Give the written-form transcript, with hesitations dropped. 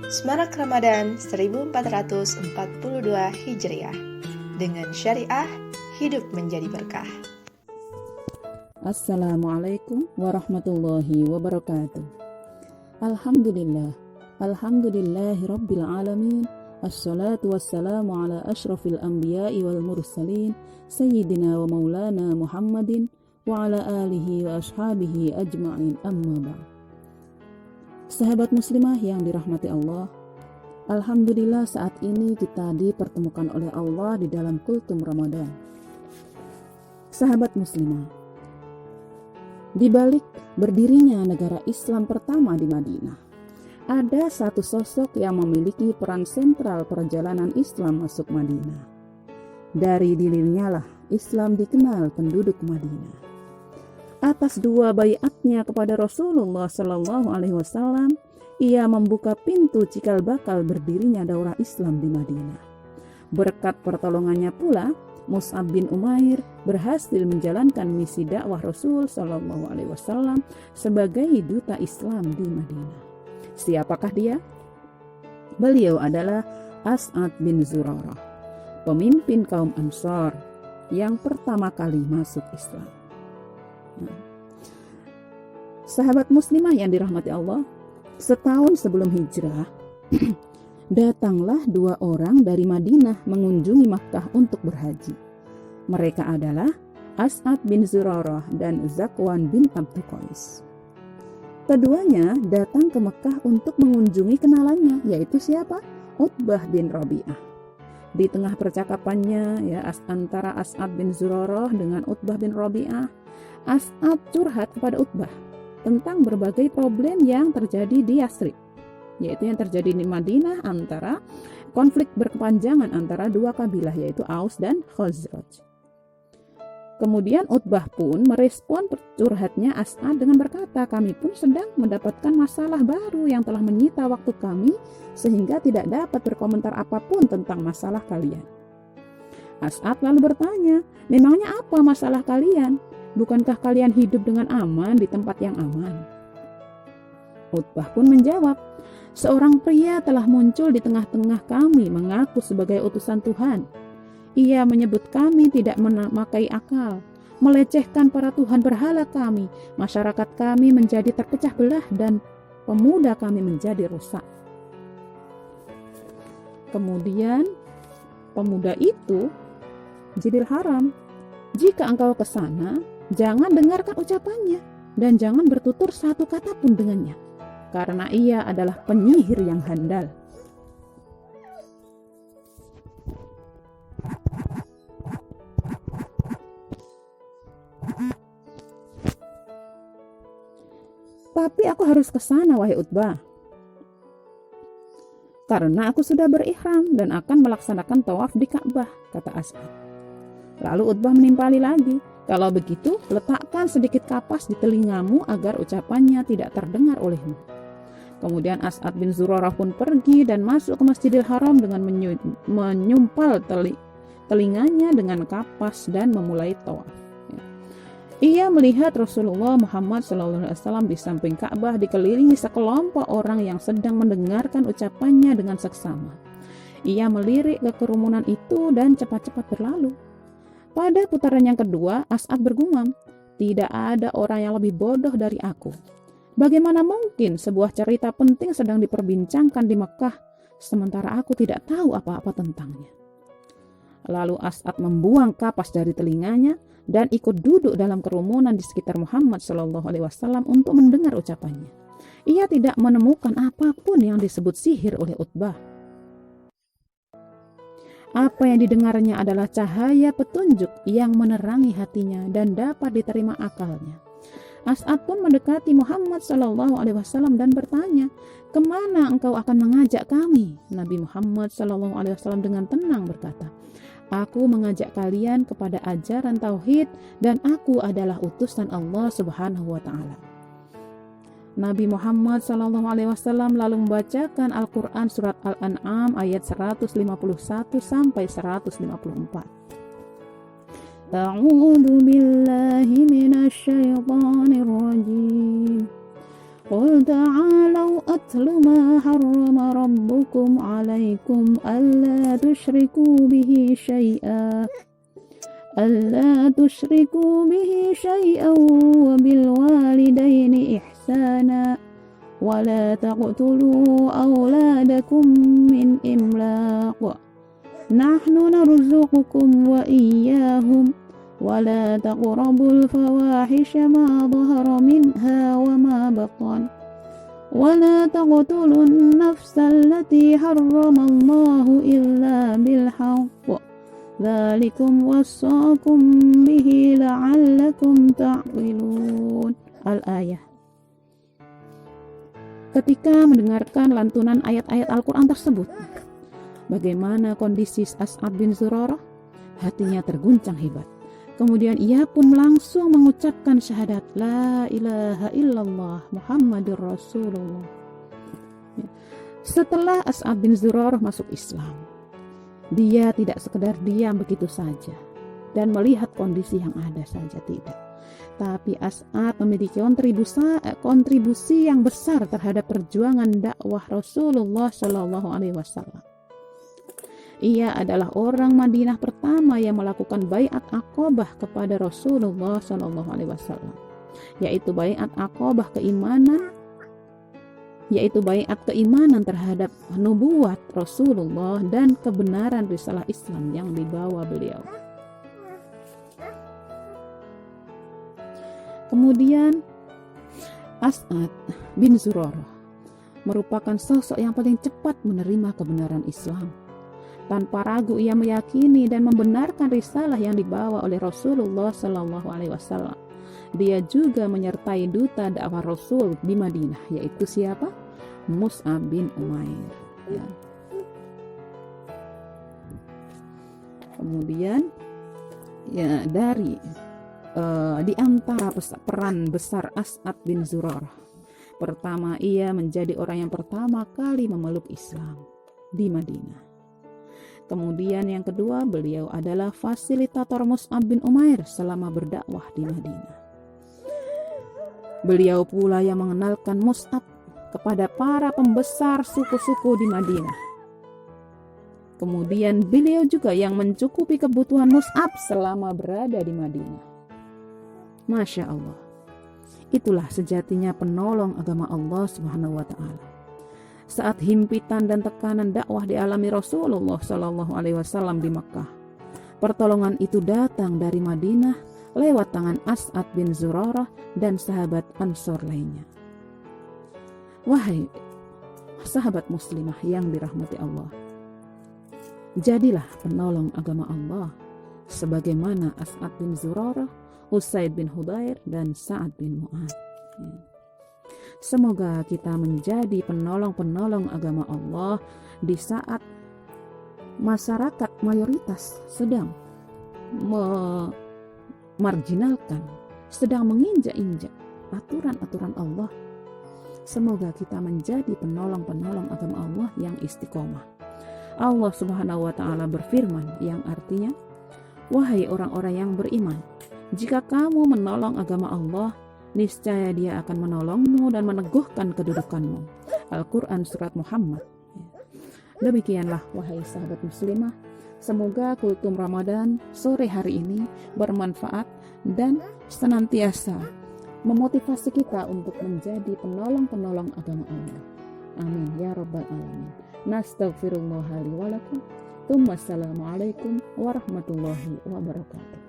Semarak Ramadan 1442 Hijriah. Dengan syariah, hidup menjadi berkah. Assalamualaikum warahmatullahi wabarakatuh. Alhamdulillahi rabbil alamin. Assalatu wassalamu ala ashrafil anbiya'i wal mursalin, Sayyidina wa maulana Muhammadin wa ala alihi wa ashabihi ajma'in, amma ba'd. Sahabat muslimah yang dirahmati Allah, alhamdulillah saat ini kita dipertemukan oleh Allah di dalam kultum Ramadan. Sahabat muslimah, di balik berdirinya negara Islam pertama di Madinah, ada satu sosok yang memiliki peran sentral perjalanan Islam masuk Madinah. Dari dirinya lah Islam dikenal penduduk Madinah. Atas dua baiatnya kepada Rasulullah Shallallahu Alaihi Wasallam, ia membuka pintu cikal bakal berdirinya daurah Islam di Madinah. Berkat pertolongannya pula, Mus'ab bin Umair berhasil menjalankan misi dakwah Rasul Shallallahu Alaihi Wasallam sebagai duta Islam di Madinah. Siapakah dia? Beliau adalah As'ad bin Zurarah, pemimpin kaum Ansar yang pertama kali masuk Islam. Sahabat muslimah yang dirahmati Allah, setahun sebelum hijrah, datanglah dua orang dari Madinah mengunjungi Makkah untuk berhaji. Mereka adalah As'ad bin Zurarah dan Zakwan bin Abdul Qais. Keduanya datang ke Makkah untuk mengunjungi kenalannya, yaitu siapa? Utbah bin Rabi'ah. Di tengah percakapannya antara As'ad bin Zurarah dengan Utbah bin Rabi'ah, As'ad curhat kepada Utbah tentang berbagai problem yang terjadi di Yasrib, yaitu yang terjadi di Madinah antara konflik berkepanjangan antara dua kabilah, yaitu Aus dan Khazraj. Kemudian Utbah pun merespon curhatnya As'ad dengan berkata, kami pun sedang mendapatkan masalah baru yang telah menyita waktu kami sehingga tidak dapat berkomentar apapun tentang masalah kalian. As'ad lalu bertanya, memangnya apa masalah kalian? Bukankah kalian hidup dengan aman di tempat yang aman? Utbah pun menjawab, seorang pria telah muncul di tengah-tengah kami mengaku sebagai utusan Tuhan. Ia menyebut kami tidak memakai akal, melecehkan para Tuhan berhala kami, masyarakat kami menjadi terpecah belah dan pemuda kami menjadi rusak. Kemudian pemuda itu Jibril haram. Jika engkau ke sana, jangan dengarkan ucapannya dan jangan bertutur satu kata pun dengannya, karena ia adalah penyihir yang handal. Tapi aku harus ke sana, wahai Utbah, karena aku sudah berihram dan akan melaksanakan tawaf di Ka'bah, kata As'ad. Lalu Utbah menimpali lagi, kalau begitu letakkan sedikit kapas di telingamu agar ucapannya tidak terdengar olehmu. Kemudian As'ad bin Zurarah pun pergi dan masuk ke Masjidil Haram dengan menyumpal telinganya dengan kapas dan memulai tawaf. Ia melihat Rasulullah Muhammad SAW di samping Ka'bah dikelilingi sekelompok orang yang sedang mendengarkan ucapannya dengan seksama. Ia melirik ke kerumunan itu dan cepat-cepat berlalu. Pada putaran yang kedua, As'ad bergumam, tidak ada orang yang lebih bodoh dari aku. Bagaimana mungkin sebuah cerita penting sedang diperbincangkan di Mekah, sementara aku tidak tahu apa-apa tentangnya. Lalu As'ad membuang kapas dari telinganya dan ikut duduk dalam kerumunan di sekitar Muhammad SAW untuk mendengar ucapannya. Ia tidak menemukan apapun yang disebut sihir oleh Utbah. Apa yang didengarnya adalah cahaya petunjuk yang menerangi hatinya dan dapat diterima akalnya. As'ad pun mendekati Muhammad SAW dan bertanya, kemana engkau akan mengajak kami? Nabi Muhammad SAW dengan tenang berkata, aku mengajak kalian kepada ajaran tauhid dan aku adalah utusan Allah Subhanahu wa Ta'ala. Nabi Muhammad SAW lalu membacakan Al-Quran surat Al-An'am ayat 151 sampai 154. A'udzu billahi minasy syaithanir rajim. قل تعالوا أتل ما حرم ربكم عليكم ألا تشركوا به شيئا وبالوالدين إحسانا ولا تقتلوا أولادكم من إملاق نحن نرزقكم وإياهم ولا تقربوا الفواحش ما ظهر منها وما بطن ولا تقتلوا النفس التي حرم الله إلا بالحق ذلكم وصاكم به لعلكم تعقلون. Al-Ayah. Ketika mendengarkan lantunan ayat-ayat Al-Quran tersebut, bagaimana kondisi As'ad bin Zurarah? Hatinya terguncang hebat. Kemudian ia pun langsung mengucapkan syahadat La ilaha illallah Muhammadur Rasulullah. Setelah As'ad bin Zurarah masuk Islam, dia tidak sekedar diam begitu saja dan melihat kondisi yang ada saja, tidak. Tapi As'ad memiliki kontribusi yang besar terhadap perjuangan dakwah Rasulullah SAW. Ia adalah orang Madinah pertama yang melakukan baiat Aqabah kepada Rasulullah SAW, yaitu baiat Aqabah keimanan, yaitu baiat keimanan terhadap nubuat Rasulullah dan kebenaran risalah Islam yang dibawa beliau. Kemudian As'ad bin Zurarah merupakan sosok yang paling cepat menerima kebenaran Islam. Tanpa ragu ia meyakini dan membenarkan risalah yang dibawa oleh Rasulullah SAW. Dia juga menyertai duta dakwah Rasul di Madinah, yaitu siapa? Mus'ab bin Umair. Ya. Kemudian ya di antara peran besar As'ad bin Zurarah, pertama ia menjadi orang yang pertama kali memeluk Islam di Madinah. Kemudian yang kedua, beliau adalah fasilitator Mus'ab bin Umair selama berdakwah di Madinah. Beliau pula yang mengenalkan Mus'ab kepada para pembesar suku-suku di Madinah. Kemudian beliau juga yang mencukupi kebutuhan Mus'ab selama berada di Madinah. Masya Allah. Itulah sejatinya penolong agama Allah Subhanahu wa Ta'ala. Saat himpitan dan tekanan dakwah dialami Rasulullah SAW di Makkah, pertolongan itu datang dari Madinah lewat tangan As'ad bin Zurarah dan sahabat Ansor lainnya. Wahai sahabat muslimah yang dirahmati Allah, jadilah penolong agama Allah sebagaimana As'ad bin Zurarah, Usaid bin Hudair, dan Sa'ad bin Mu'ad. Semoga kita menjadi penolong-penolong agama Allah di saat masyarakat mayoritas sedang memarginalkan, sedang menginjak-injak aturan-aturan Allah. Semoga kita menjadi penolong-penolong agama Allah yang istiqomah. Allah Subhanahu wa Ta'ala berfirman yang artinya, wahai orang-orang yang beriman, jika kamu menolong agama Allah, niscaya Dia akan menolongmu dan meneguhkan kedudukanmu. Al-Quran Surat Muhammad. Demikianlah wahai sahabat muslimah, semoga kultum Ramadan sore hari ini bermanfaat dan senantiasa memotivasi kita untuk menjadi penolong-penolong agama Allah. Amin ya rabbal alamin. Nastaghfirullah li wa lakum. Assalamualaikum warahmatullahi wabarakatuh.